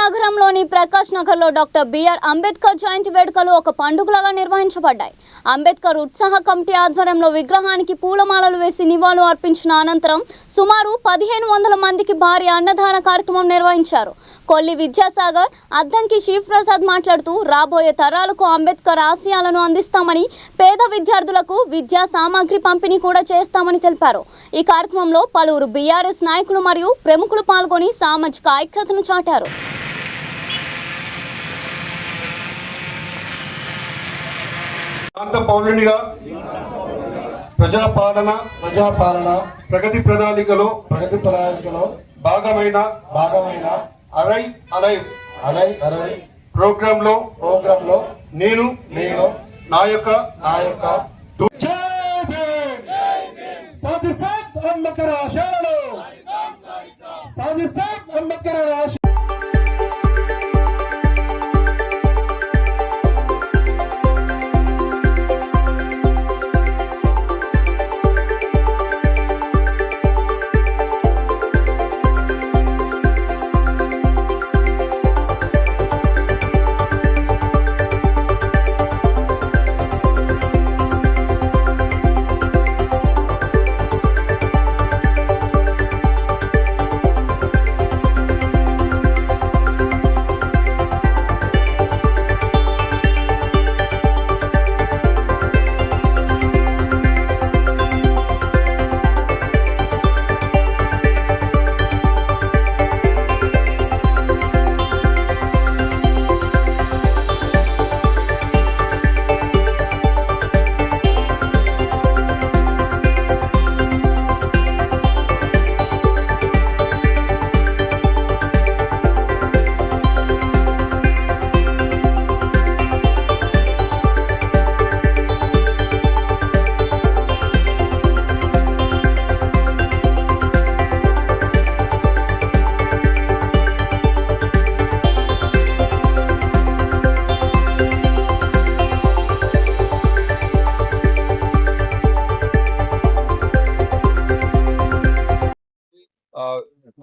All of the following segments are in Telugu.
నగరంలోని ప్రకాష్ నగర్లో డాక్టర్ బిఆర్ అంబేద్కర్ జయంతి వేడుకలు ఒక పండుగలాగా నిర్వహించబడ్డాయి. అంబేద్కర్ ఉత్సాహ కమిటీ ఆధ్వర్యంలో విగ్రహానికి పూలమాలలు వేసి నివాళులు అర్పించిన అనంతరం సుమారు 1500 మందికి భారీ అన్నదాన కార్యక్రమం నిర్వహించారు. కొల్లి విద్యాసాగర్, అద్దంకి శివప్రసాద్ మాట్లాడుతూ రాబోయే తరాలకు అంబేద్కర్ ఆశయాలను అందిస్తామని, పేద విద్యార్థులకు విద్యా సామాగ్రి పంపిణీ కూడా చేస్తామని తెలిపారు. ఈ కార్యక్రమంలో పలువురు బీఆర్ఎస్ నాయకులు మరియు ప్రముఖులు పాల్గొని సామాజిక ఐక్యతను చాటారు. పౌరునిగా ప్రజాపాలన ప్రగతి ప్రణాళికలో భాగమైన అలై ప్రోగ్రామ్ లో నేను నా యొక్క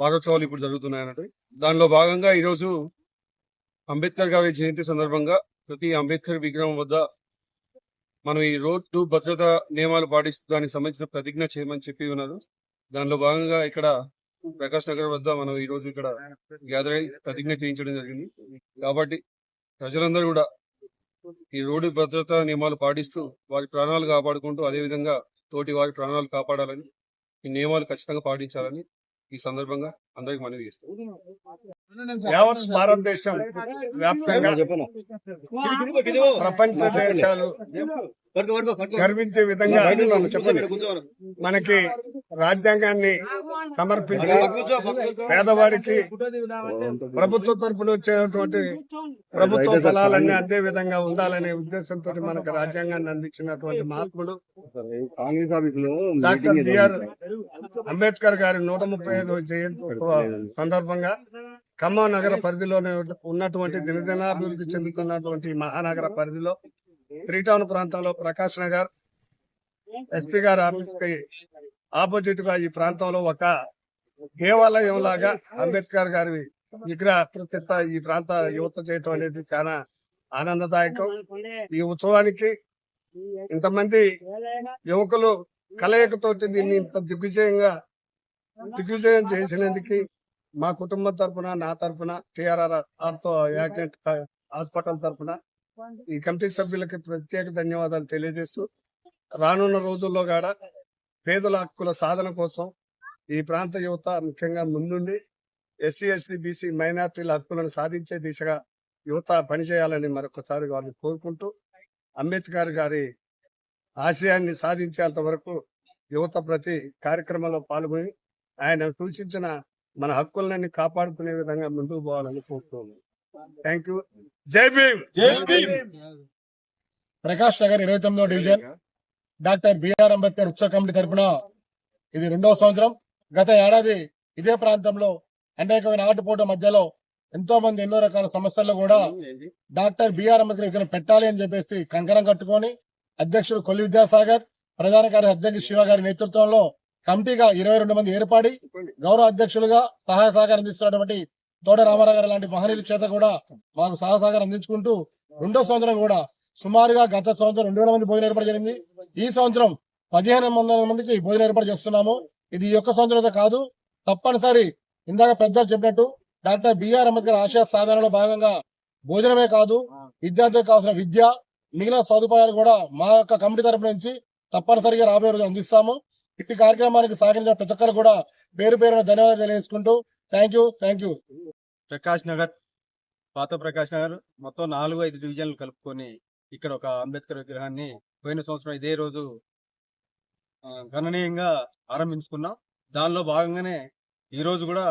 వారోత్సవాలు ఇప్పుడు జరుగుతున్నాయన్నట్టు. దానిలో భాగంగా ఈరోజు అంబేద్కర్ గారి జయంతి సందర్భంగా ప్రతి అంబేద్కర్ విగ్రహం వద్ద మనం ఈ రోడ్డు భద్రతా నియమాలు పాటిస్తూ దానికి సంబంధించిన ప్రతిజ్ఞ చేయమని చెప్పి ఉన్నారు. దానిలో భాగంగా ఇక్కడ ప్రకాష్ నగర్ వద్ద మనం ఈ రోజు ఇక్కడ గ్యాదర్ అయి ప్రతిజ్ఞ చేయించడం జరిగింది. కాబట్టి ప్రజలందరూ కూడా ఈ రోడ్డు భద్రతా నియమాలు పాటిస్తూ వారి ప్రాణాలు కాపాడుకుంటూ అదేవిధంగా తోటి వారి ప్రాణాలు కాపాడాలని, ఈ నియమాలు ఖచ్చితంగా పాటించాలని ఈ సందర్భంగా అందరికి మనవి చేస్తాం. యావత్ భారతదేశం వ్యాప్తంగా ప్రపంచ దేశాలు గర్వించే విధంగా మనకి రాజ్యాంగాన్ని సమర్పించి పేదవాడికి ప్రభుత్వ తరపున వచ్చేటువంటి ప్రభుత్వ ఫలాలన్నీ అదే విధంగా ఉండాలనే ఉద్దేశంతో మనకు రాజ్యాంగాన్ని అందించినటువంటి మహాత్ముడు డాక్టర్ బిఆర్ అంబేద్కర్ గారి 135వ జయంతి సందర్భంగా ఖమ్మం నగర పరిధిలోనే ఉన్నటువంటి దినదినాభివృద్ధి చెందుతున్నటువంటి మహానగర పరిధిలో 3 టౌన్ ప్రాంతంలో ప్రకాష్ నగర్ ఎస్పీ గారి ఆఫీస్ కి ఆపోజిట్ గా ఈ ప్రాంతంలో ఒక దేవాలయం లాగా అంబేద్కర్ గారి విగ్రహ ప్రతిష్ట ఈ ప్రాంత యువత చేయటం అనేది చాలా ఆనందదాయకం. ఈ ఉత్సవానికి ఇంతమంది యువకులు కలయికతోటి దీన్ని ఇంత దిగ్విజయం చేసినందుకు మా కుటుంబం తరఫున, నా తరఫున, TRR ఆర్థో యాక్సిడెంట్ హాస్పిటల్ తరఫున ఈ కమిటీ సభ్యులకి ప్రత్యేక ధన్యవాదాలు తెలియజేస్తూ, రానున్న రోజుల్లో కూడా పేదల హక్కుల సాధన కోసం ఈ ప్రాంత యువత ముఖ్యంగా ముందుండి SC, ST, BC మైనార్టీల హక్కులను సాధించే దిశగా యువత పనిచేయాలని మరొకసారి వారిని కోరుకుంటూ, అంబేద్కర్ గారి ఆశయాన్ని సాధించేంత వరకు యువత ప్రతి కార్యక్రమంలో పాల్గొని ఆయన సూచించిన మన హక్కులన్నీ కాపాడుకునే విధంగా ముందుకు పోవాలని కోరుతున్నాను. Thank you. జై భీమ్. ప్రకాష్ నగర్ 29వ డివిజన్ డాక్టర్ బిఆర్ అంబేద్కర్ ఉత్సవ కమిటీ తరఫున ఇది 2వ సంవత్సరం. గత ఏడాది ఇదే ప్రాంతంలో అనేకమైన ఆటుపోటు మధ్యలో ఎంతో మంది ఎన్నో రకాల సమస్యల్లో కూడా డాక్టర్ బిఆర్ అంబేద్కర్ విగ్రహం పెట్టాలి అని చెప్పేసి కంకణం కట్టుకొని అధ్యక్షుడు కొల్లి విద్యాసాగర్, ప్రధాన కార్యదర్శి అధ్యక్షుడు శివ గారి నేతృత్వంలో కమిటీగా 22 మంది ఏర్పడి గౌరవ అధ్యక్షులుగా సహాయ సహకారం అందిస్తున్నటువంటి తోట రామారావు గారు లాంటి మహనీయుల చేత కూడా మాకు సహసహకారం అందించుకుంటూ రెండో సంవత్సరం కూడా సుమారుగా గత సంవత్సరం 2000 మంది భోజనం ఏర్పాటు జరిగింది. ఈ సంవత్సరం 1500 మందికి భోజనం ఏర్పాటు చేస్తున్నాము. ఇది ఈ ఒక్క సంవత్సరం కాదు, తప్పనిసరి ఇందాక పెద్దలు చెప్పినట్టు డాక్టర్ బిఆర్ అంబేద్కర్ ఆశయ సాధనలో భాగంగా భోజనమే కాదు, విద్యార్థులకు కావాల్సిన విద్య, మిగిలిన సదుపాయాలు కూడా మా యొక్క కమిటీ తరపు నుంచి తప్పనిసరిగా రాబోయే రోజు అందిస్తాము. ఇట్టి కార్యక్రమానికి సహకరించిన ప్రతి ఒక్కరు కూడా పేరు పేరున ధన్యవాదాలు తెలియజేసుకుంటూ థ్యాంక్ యూ. ప్రకాష్ నగర్, పాత ప్రకాష్ నగర్ మొత్తం 4-5 డివిజన్లు కలుపుకొని ఇక్కడ ఒక అంబేద్కర్ విగ్రహాన్ని పోయిన సంవత్సరం ఇదే రోజు గణనీయంగా ఆరంభించుకున్నాం. దానిలో భాగంగానే ఈ రోజు కూడా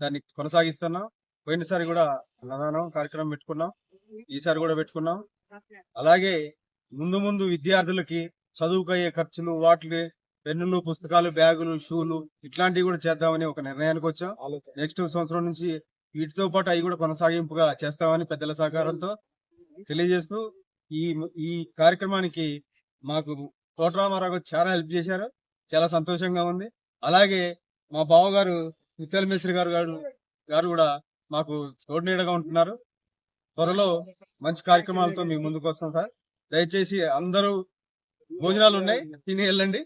దాన్ని కొనసాగిస్తున్నాం. పోయినసారి కూడా అన్నదానం కార్యక్రమం పెట్టుకున్నాం, ఈసారి కూడా పెట్టుకున్నాం. అలాగే ముందు విద్యార్థులకి చదువుకయ్యే ఖర్చులు, వాటికి పెన్నులు, పుస్తకాలు, బ్యాగులు, షూలు ఇట్లాంటివి కూడా చేద్దామని ఒక నిర్ణయానికి వచ్చాం. నెక్స్ట్ సంవత్సరం నుంచి వీటితో పాటు అవి కూడా కొనసాగింపుగా చేస్తామని పెద్దల సహకారంతో తెలియజేస్తూ ఈ కార్యక్రమానికి మాకు తోట రామారావు గారు చాలా హెల్ప్ చేశారు. చాలా సంతోషంగా ఉంది. అలాగే మా బావగారు నిత్యాల మేస్త్రి గారు కూడా మాకు తోడు నీడగా ఉంటున్నారు. త్వరలో మంచి కార్యక్రమాలతో మీ ముందుకు వస్తాం సార్. దయచేసి అందరూ భోజనాలు ఉన్నాయి, తిని వెళ్ళండి.